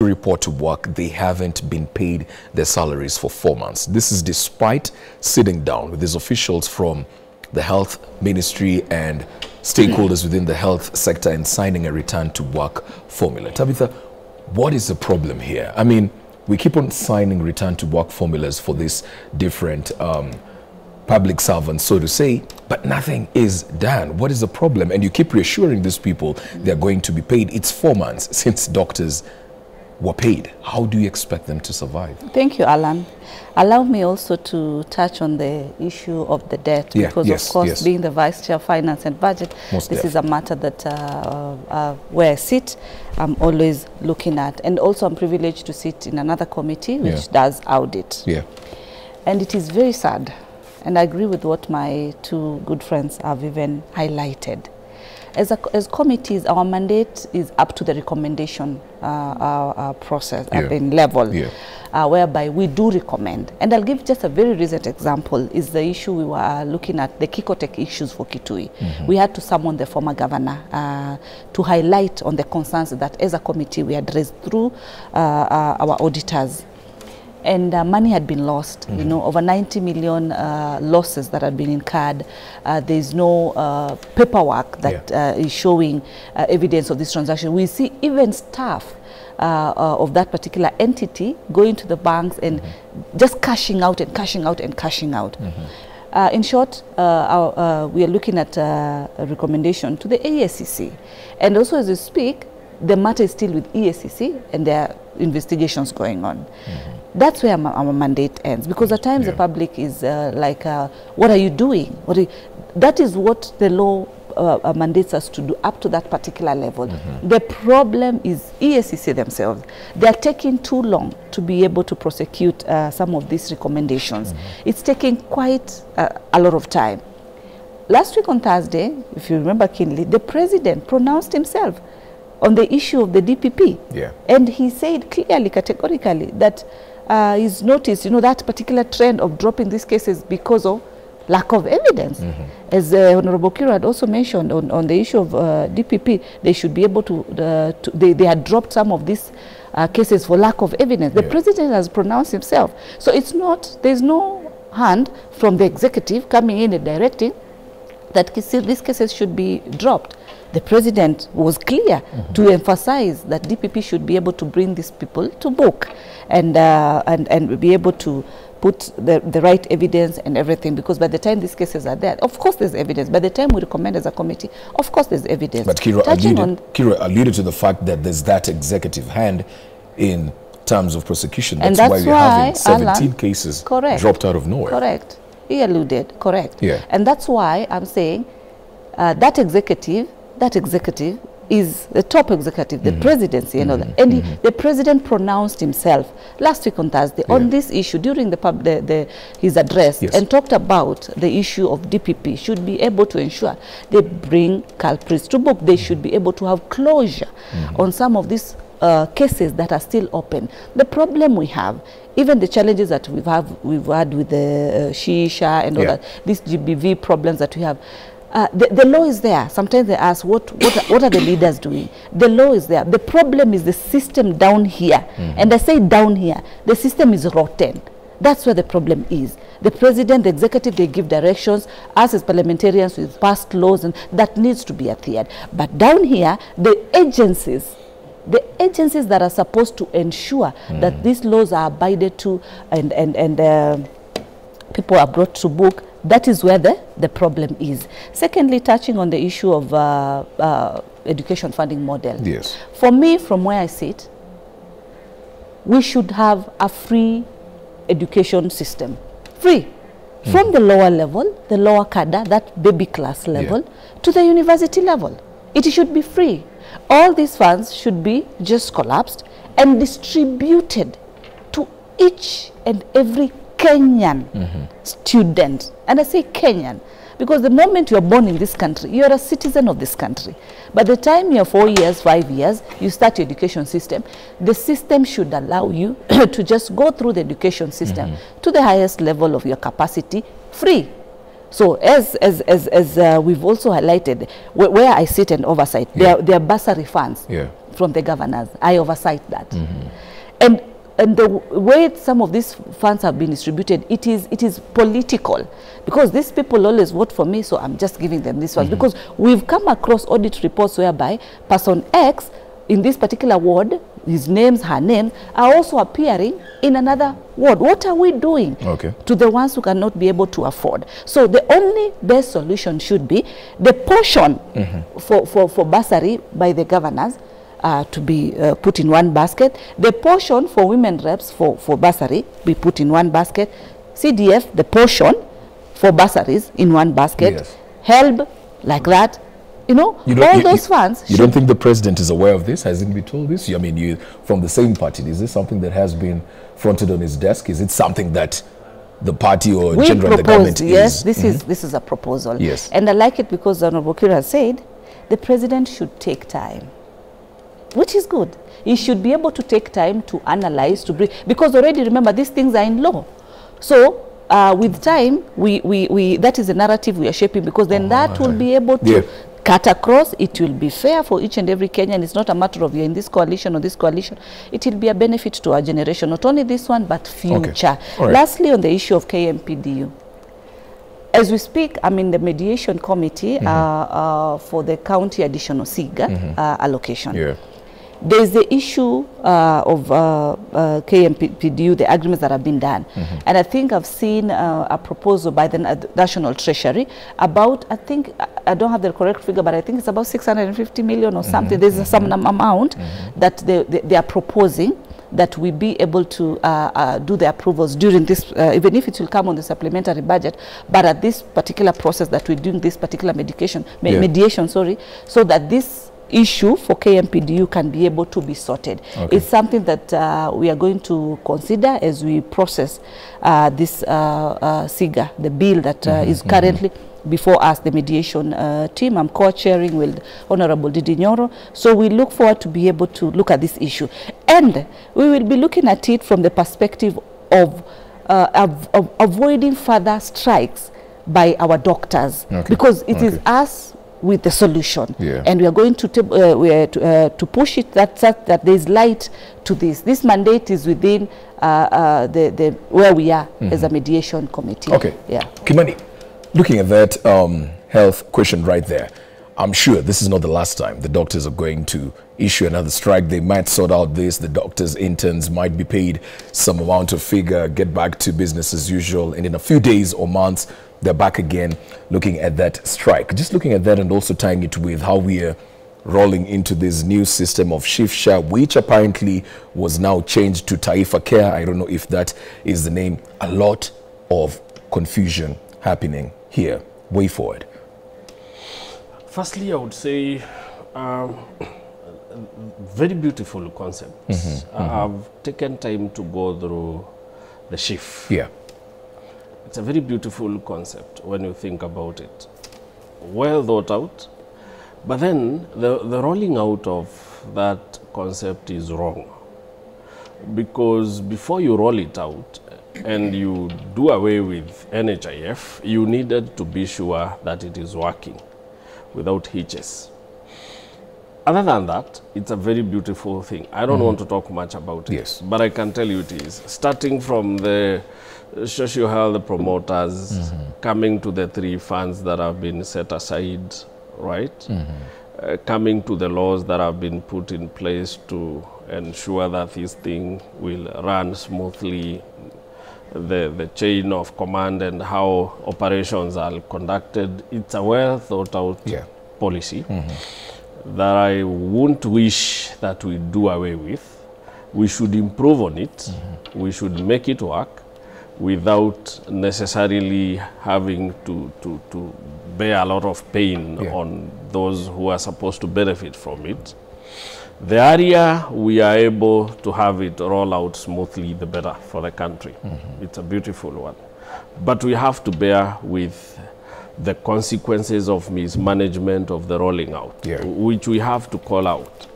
report to work, they haven't been paid their salaries for 4 months. This is despite sitting down with these officials from the health ministry and stakeholders within the health sector and signing a return to work formula. Tabitha, what is the problem here? I mean, we keep on signing return to work formulas for these different public servants, so to say, but nothing is done. What is the problem? And you keep reassuring these people they're going to be paid. It's 4 months since doctors were paid. How do you expect them to survive? Thank you, Alan. Allow me also to touch on the issue of the debt, because of course, being the Vice Chair of Finance and Budget, this is a matter that where I sit, I'm always looking at. And also I'm privileged to sit in another committee which does audit. And it is very sad. And I agree with what my two good friends have even highlighted. As committees, our mandate is up to the recommendation process level, whereby we do recommend. And I'll give just a very recent example, is the issue we were looking at, the Kikotech issues for Kitui. We had to summon the former governor to highlight on the concerns that as a committee we addressed through our auditors. And money had been lost, you know, over 90 million losses that had been incurred. There's no paperwork that is showing evidence of this transaction. We see even staff of that particular entity going to the banks and just cashing out and cashing out and cashing out. In short, we are looking at a recommendation to the ASCC. And also as we speak, the matter is still with EACC and there are investigations going on. That's where our mandate ends, because at times the public is like, what are you doing? That is what the law mandates us to do up to that particular level. The problem is EACC themselves. They are taking too long to be able to prosecute some of these recommendations. It's taking quite a lot of time. Last week on Thursday, if you remember keenly, the president pronounced himself on the issue of the DPP. And he said clearly, categorically, that he's noticed, you know, that particular trend of dropping these cases because of lack of evidence. As Honorable Kiro had also mentioned on the issue of DPP, they should be able to, they had dropped some of these cases for lack of evidence. The president has pronounced himself. So it's not, there's no hand from the executive coming in and directing that these cases should be dropped. The president was clear to emphasize that DPP should be able to bring these people to book and be able to put the right evidence and everything, because by the time these cases are there, of course there's evidence. By the time we recommend as a committee, of course there's evidence. But Kiro alluded to the fact that there's that executive hand in terms of prosecution. That's why we're having 17 cases dropped out of nowhere. He alluded, and that's why I'm saying that executive is the top executive, the presidency, and all that. And the president pronounced himself last week on Thursday on this issue during his address and talked about the issue of DPP should be able to ensure they bring culprits to book. They should be able to have closure on some of these cases that are still open. The problem we have, even the challenges that we've had with the shisha and all that, these GBV problems that we have, the law is there. Sometimes they ask, what are the leaders doing? The law is there. The problem is the system down here. And I say down here, the system is rotten. That's where the problem is. The president, the executive, they give directions. Us as parliamentarians, we've passed laws, and that needs to be adhered. But down here, the agencies that are supposed to ensure that these laws are abided to and people are brought to book, that is where the problem is. Secondly, touching on the issue of education funding model. For me, from where I sit, we should have a free education system. Free. From the lower level, the lower cadre, that baby class level, to the university level. It should be free. All these funds should be just collapsed and distributed to each and every Kenyan student. And I say Kenyan because the moment you are born in this country, you are a citizen of this country. By the time you are 4 years, 5 years, you start your education system, the system should allow you to just go through the education system to the highest level of your capacity, free. So as we've also highlighted, where I sit and oversight, there are bursary funds from the governors. I oversight that. And the way some of these funds have been distributed, it is political, because these people always vote for me, so I'm just giving them this funds. Because we've come across audit reports whereby person X in this particular ward, his names, her names, are also appearing in another ward. What are we doing to the ones who cannot be able to afford? So the only best solution should be the portion for bursary by the governors to be put in one basket. The portion for women reps for bursary be put in one basket. CDF, the portion for bursaries in one basket. HELB, like that. You know, all those funds. You don't think the president is aware of this? Hasn't been told this? I mean, you from the same party. Is this something that has been fronted on his desk? Is it something that the party or generally the government is? Yes, this is a proposal. Yes. And I like it because Honorable Kira has said the president should take time, which is good. He should be able to take time to analyze, to bring, because already remember these things are in law. So with time, that is the narrative we are shaping, because then that will be able to cut across. It will be fair for each and every Kenyan. It's not a matter of you're in this coalition or this coalition. It will be a benefit to our generation, not only this one, but future. Lastly, on the issue of KMPDU. As we speak, I'm in the mediation committee for the county additional SIGA allocation. There is the issue of KMPDU, the agreements that have been done. And I think I've seen a proposal by the National Treasury about, I think, I don't have the correct figure, but I think it's about 650 million or something. There's some amount that they are proposing that we be able to do the approvals during this, even if it will come on the supplementary budget, but at this particular process that we're doing this particular mediation, so that this issue for KMPDU can be able to be sorted. It's something that we are going to consider as we process this SIGA, the bill that is currently before us, the mediation team. I'm co-chairing with Honorable Didi Nyoro. So we look forward to be able to look at this issue. And we will be looking at it from the perspective of avoiding further strikes by our doctors, because it is us with the solution, and we are going to push it that there is light to this. This mandate is within where we are as a mediation committee. Kimani, looking at that health question right there, I'm sure this is not the last time the doctors are going to issue another strike. They might sort out this. The doctors, interns might be paid some amount of figure, get back to business as usual, and in a few days or months they're back again looking at that strike. Just looking at that and also tying it with how we are rolling into this new system of shift share, which apparently was now changed to Taifa Care. I don't know if that is the name. A lot of confusion happening here. Way forward. Firstly, I would say very beautiful concepts. I've taken time to go through the shift. It's a very beautiful concept when you think about it. Well thought out, but then the rolling out of that concept is wrong. Because before you roll it out and you do away with NHIF, you needed to be sure that it is working without hitches. Other than that, it's a very beautiful thing. I don't want to talk much about it, but I can tell you it is. Starting from the social health promoters, coming to the 3 funds that have been set aside, right? Coming to the laws that have been put in place to ensure that this thing will run smoothly, the chain of command and how operations are conducted. It's a well thought out policy that I won't wish that we do away with. We should improve on it. We should make it work without necessarily having to bear a lot of pain on those who are supposed to benefit from it. The area we are able to have it roll out smoothly, the better for the country. It's a beautiful one. But we have to bear with the consequences of mismanagement of the rolling out, which we have to call out.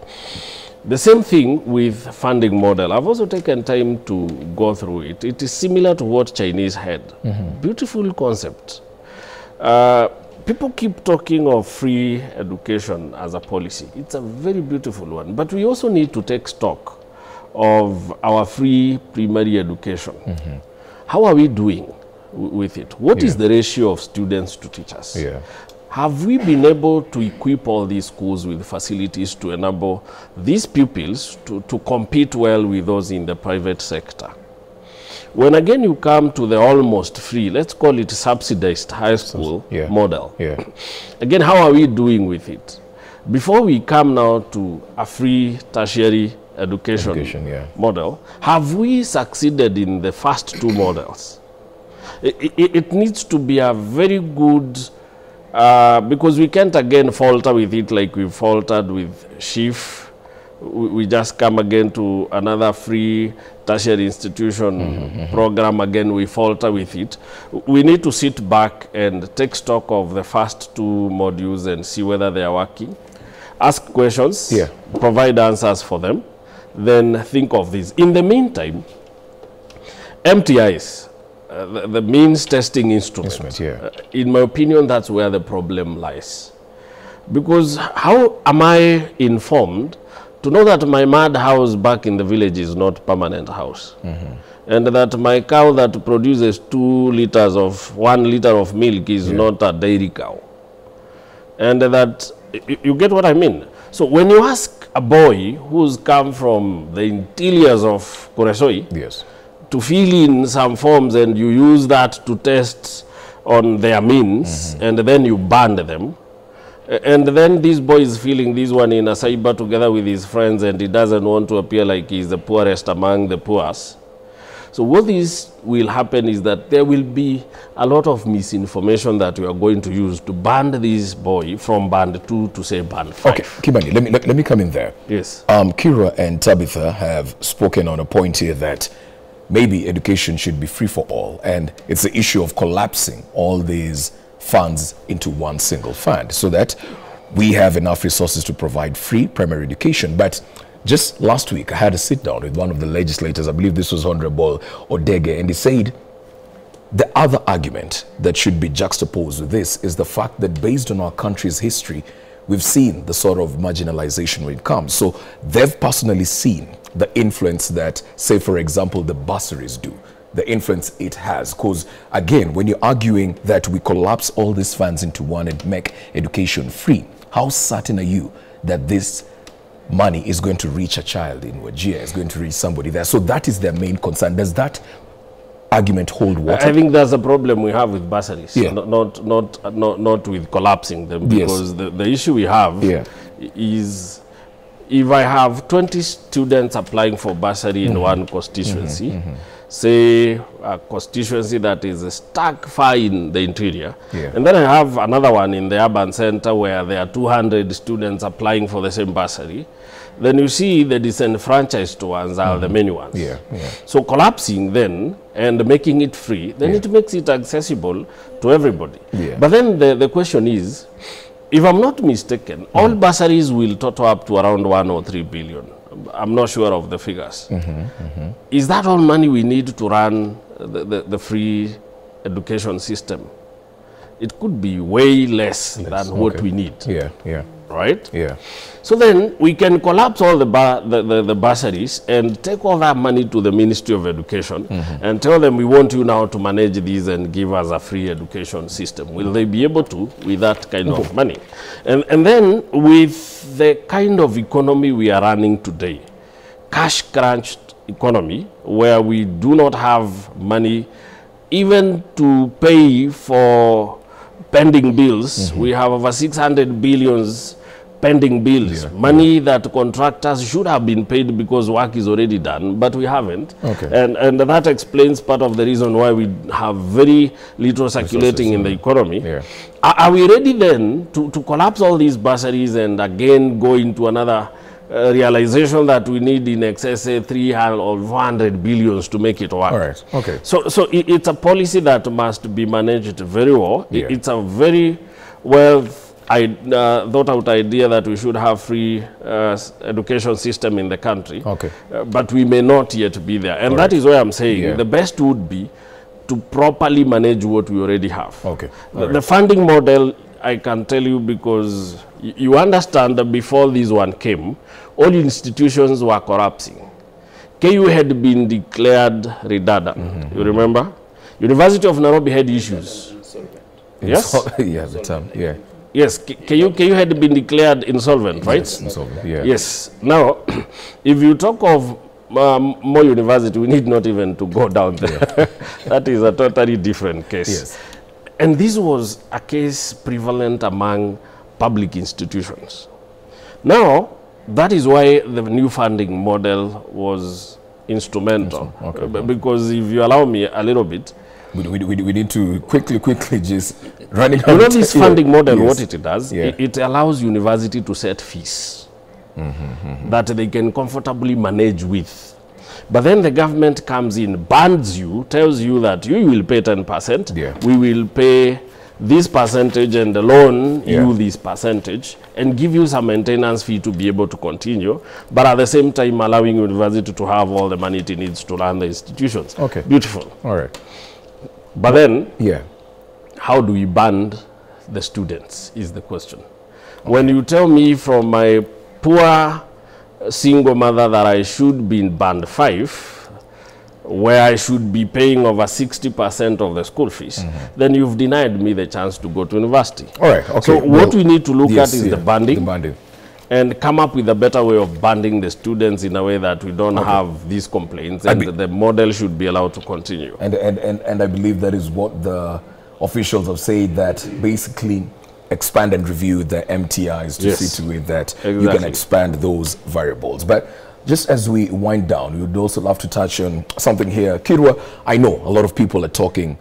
The same thing with funding model. I've also taken time to go through it. It is similar to what Chinese had. Beautiful concept. People keep talking of free education as a policy. It's a very beautiful one, but we also need to take stock of our free primary education. How are we doing with it? What is the ratio of students to teachers? Have we been able to equip all these schools with facilities to enable these pupils to compete well with those in the private sector? When again you come to the almost free, let's call it subsidized high school model. Again, how are we doing with it? Before we come now to a free tertiary education model, have we succeeded in the first two models? It needs to be a very good, because we can't again falter with it like we faltered with SHIF. We just come again to another free tertiary institution program, again we falter with it. We need to sit back and take stock of the first two modules and see whether they are working. Ask questions, provide answers for them, then think of this. In the meantime, MTIs, the means testing instrument, in my opinion, that's where the problem lies. Because how am I informed to know that my mud house back in the village is not permanent house? And that my cow that produces 1 liter of milk is not a dairy cow? And that, you get what I mean? So when you ask a boy who's come from the interiors of Kuresoi to fill in some forms, and you use that to test on their means, and then you banned them, and then this boy is feeling this one in a cyber together with his friends, and he doesn't want to appear like he's the poorest among the poorest. So what this will happen is that there will be a lot of misinformation that we are going to use to ban this boy from band 2 to say band 5. Okay, Kimani, let me come in there. Yes. Kira and Tabitha have spoken on a point here that maybe education should be free for all, and it's the issue of collapsing all these funds into one single fund so that we have enough resources to provide free primary education. But just last week, I had a sit down with one of the legislators, I believe this was Honorable Odege, and he said the other argument that should be juxtaposed with this is the fact that based on our country's history, we've seen the sort of marginalization when it comes. So they've personally seen the influence that, say, for example, the bursaries do, the influence it has. Because, again, when you're arguing that we collapse all these funds into one and make education free, how certain are you that this money is going to reach a child in Wajir, is going to reach somebody there? So that is their main concern. Does that argument hold water? I think that's a problem we have with bursaries, not with collapsing them, because the issue we have is, if I have 20 students applying for bursary in one constituency, say a constituency that is stuck far in the interior, and then I have another one in the urban center where there are 200 students applying for the same bursary, then you see the disenfranchised ones are the many ones. So collapsing then and making it free, then it makes it accessible to everybody. But then the question is, if I'm not mistaken, all bursaries will total up to around 1 or 3 billion. I'm not sure of the figures. Is that all money we need to run the free education system? It could be way less than what we need. Right? So then we can collapse all the bursaries and take all that money to the Ministry of Education and tell them, we want you now to manage these and give us a free education system. Will they be able to with that kind of money? And then with the kind of economy we are running today, cash crunched economy, where we do not have money even to pay for pending bills. We have over 600 billions pending bills, money that contractors should have been paid because work is already done, but we haven't. And that explains part of the reason why we have very little circulating in the economy. Are we ready then to collapse all these bursaries and again go into another realization that we need in excess of 300 or 400 billions to make it work? So it's a policy that must be managed very well. It's a very well thought out idea that we should have free education system in the country, but we may not yet be there. And that is why I'm saying the best would be to properly manage what we already have. Okay. The funding model, I can tell you, because you understand that before this one came, all institutions were collapsing. KU had been declared redundant. You remember? University of Nairobi had issues. Yes? Yeah, the term, yeah. Yes, KU had been declared insolvent, right? Yes, insolvent, yeah. Yes. Now, if you talk of more university, we need not even to go down there. Yeah. That is a totally different case. Yes. And this was a case prevalent among public institutions. Now, that is why the new funding model was instrumental. Okay. Because if you allow me a little bit, we need to quickly just running out. You know this funding model, yes. What it does, it allows university to set fees that they can comfortably manage with. But then the government comes in, bans you, tells you that you will pay 10%, we will pay this percentage and the loan you this percentage, and give you some maintenance fee to be able to continue, but at the same time allowing university to have all the money it needs to run the institutions. Okay. Beautiful. All right. But then, how do we band the students is the question. Okay. When you tell me from my poor single mother that I should be in band 5, where I should be paying over 60% of the school fees, then you've denied me the chance to go to university. All right, okay. So what we need to look at is the banding. And come up with a better way of banding the students in a way that we don't have these complaints, and the model should be allowed to continue. And I believe that is what the officials have said, that basically expand and review the MTIs to see to it that you can expand those variables. But just as we wind down, we would also love to touch on something here. Kirwa, I know a lot of people are talking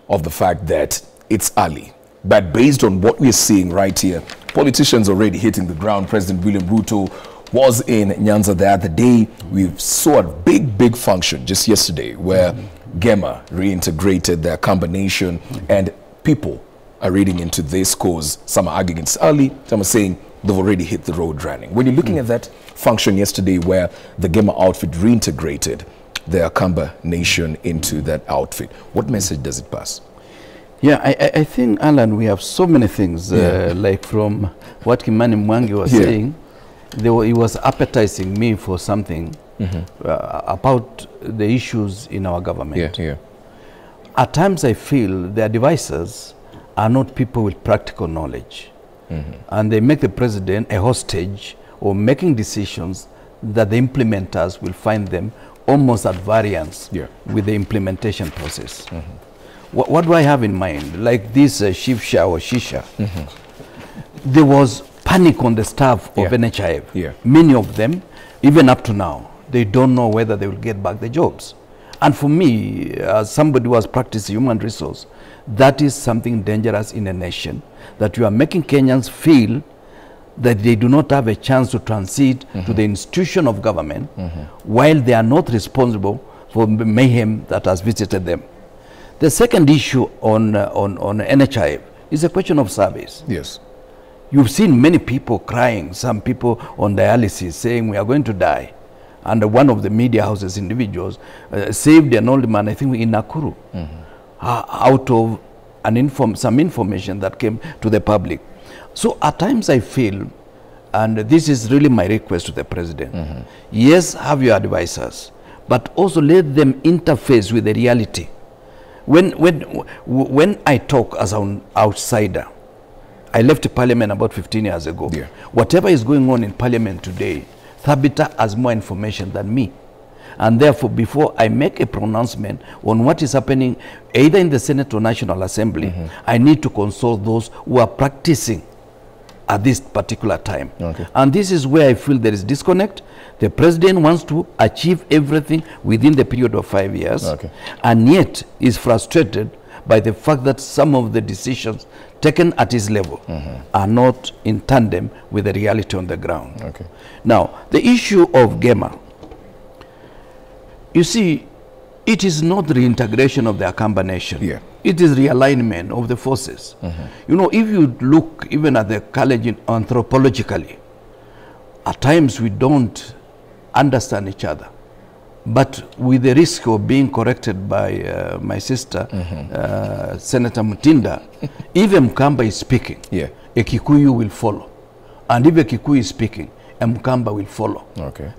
of the fact that it's early, but based on what we're seeing right here, politicians already hitting the ground. President William Ruto was in Nyanza the other day. We saw a big function just yesterday where Gema reintegrated their combination, and people are reading into this cause. Some are arguing it's early, some are saying they've already hit the road running. When you're looking at that function yesterday where the Gema outfit reintegrated their combination into that outfit, what message does it pass? Yeah, I think, Alan, we have so many things, like from what Kimani Mwangi was saying, he was appetizing me for something about the issues in our government. At times I feel their advisors are not people with practical knowledge. And they make the president a hostage or making decisions that the implementers will find them almost at variance with the implementation process. What do I have in mind? Like this Shivsha or Shisha, there was panic on the staff of NHIF. Many of them, even up to now, they don't know whether they will get back their jobs. And for me, as somebody who has practiced human resource, that is something dangerous in a nation, that you are making Kenyans feel that they do not have a chance to transit to the institution of government while they are not responsible for the mayhem that has visited them. The second issue on NHIF is a question of service. Yes. You've seen many people crying, some people on dialysis saying we are going to die. And one of the media houses individuals saved an old man, I think in Nakuru, out of some information that came to the public. So at times I feel, and this is really my request to the president, yes, have your advisors, but also let them interface with the reality. When I talk as an outsider, I left Parliament about 15 years ago. Whatever is going on in Parliament today, Thabita has more information than me. And therefore, before I make a pronouncement on what is happening either in the Senate or National Assembly, I need to consult those who are practicing at this particular time. And this is where I feel there is disconnect. The president wants to achieve everything within the period of 5 years, and yet is frustrated by the fact that some of the decisions taken at his level are not in tandem with the reality on the ground. Now, the issue of Gema, you see, it is not reintegration of the combination. It is realignment of the forces. You know, if you look even at the college anthropologically, at times we don't understand each other. but with the risk of being corrected by my sister, Senator Mutinda, if Mkamba is speaking, a Kikuyu will follow. And if a Kikuyu is speaking, a Mkamba will follow,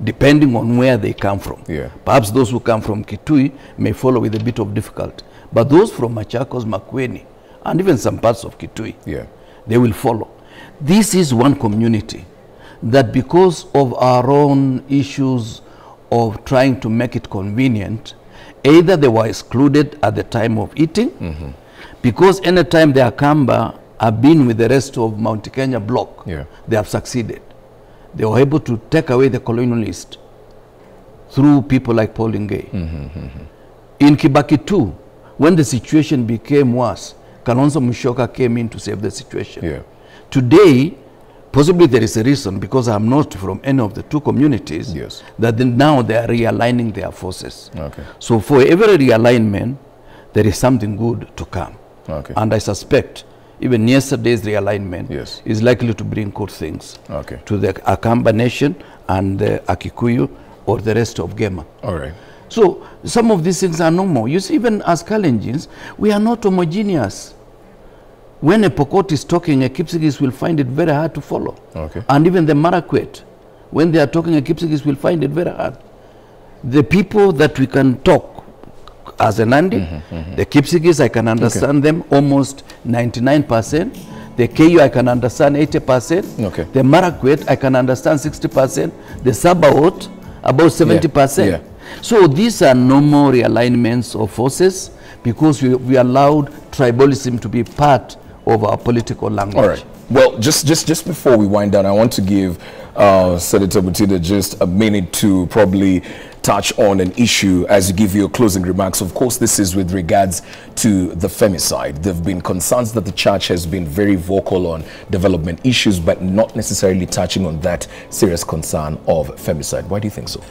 depending on where they come from. Perhaps those who come from Kitui may follow with a bit of difficulty. But those from Machakos, Makueni, and even some parts of Kitui, they will follow. This is one community that, because of our own issues of trying to make it convenient, either they were excluded at the time of eating, because any time the Akamba have been with the rest of Mount Kenya bloc, they have succeeded. They were able to take away the colonialist through people like Paul Ngei. In Kibaki too, when the situation became worse, Kalonzo Musyoka came in to save the situation. Today, possibly there is a reason, because I'm not from any of the two communities, that now they are realigning their forces. So for every realignment, there is something good to come. And I suspect even yesterday's realignment is likely to bring good things to the Akamba nation and the Akikuyu or the rest of Gema. So some of these things are normal. You see, even as Kalenjins, we are not homogeneous. When a Pokot is talking, a Kipsigis will find it very hard to follow. And even the Marakwet, when they are talking, a Kipsigis will find it very hard. The people that we can talk as a Nandi, the Kipsigis, I can understand them almost 99%. The KU, I can understand 80%. The Marakwet, I can understand 60%. The Sabaot, about 70%. So these are normal realignments of forces, because we allowed tribalism to be part of our political language. Well, just before we wind down, I want to give Senator Mutinda just a minute to probably touch on an issue as you give your closing remarks. Of course, this is with regards to the femicide. There have been concerns that the church has been very vocal on development issues, but not necessarily touching on that serious concern of femicide. Why do you think so?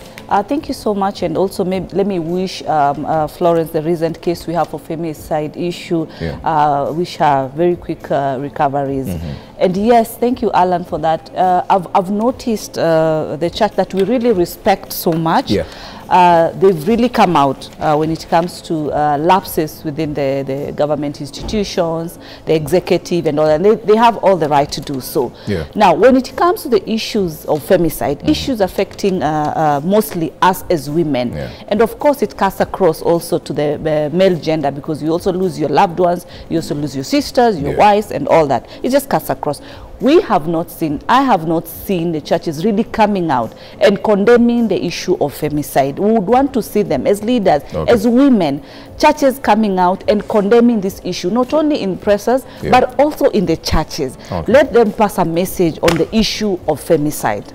Thank you so much. And also, let me wish Florence, the recent case we have for femicide issue, wish her very quick recoveries. And yes, thank you, Alan, for that. I've noticed the church that we really respect so much. They've really come out when it comes to lapses within the government institutions, the executive and all that. They have all the right to do so. Now, when it comes to the issues of femicide, issues affecting mostly us as women, and of course it cuts across also to the male gender, because you also lose your loved ones, you also lose your sisters, your wives and all that. It just cuts across. We have not seen, I have not seen the churches really coming out and condemning the issue of femicide. We would want to see them as leaders, as women, churches coming out and condemning this issue, not only in presses, but also in the churches. Let them pass a message on the issue of femicide.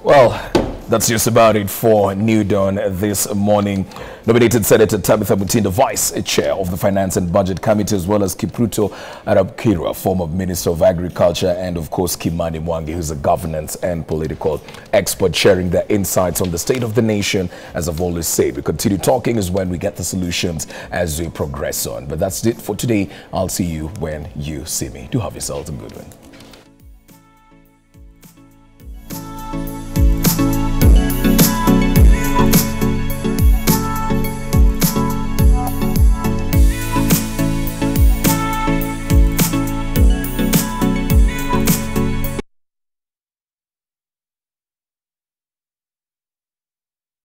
Well, that's just about it for New Dawn this morning. Nominated Senator Tabitha Mutinda, Vice Chair of the Finance and Budget Committee, as well as Kipruto Arab-Kirwa, former Minister of Agriculture, and of course Kimani Mwangi, who's a governance and political expert, sharing their insights on the state of the nation. As I've always said, we continue talking is when we get the solutions as we progress on. But that's it for today. I'll see you when you see me. Do have yourselves a good one.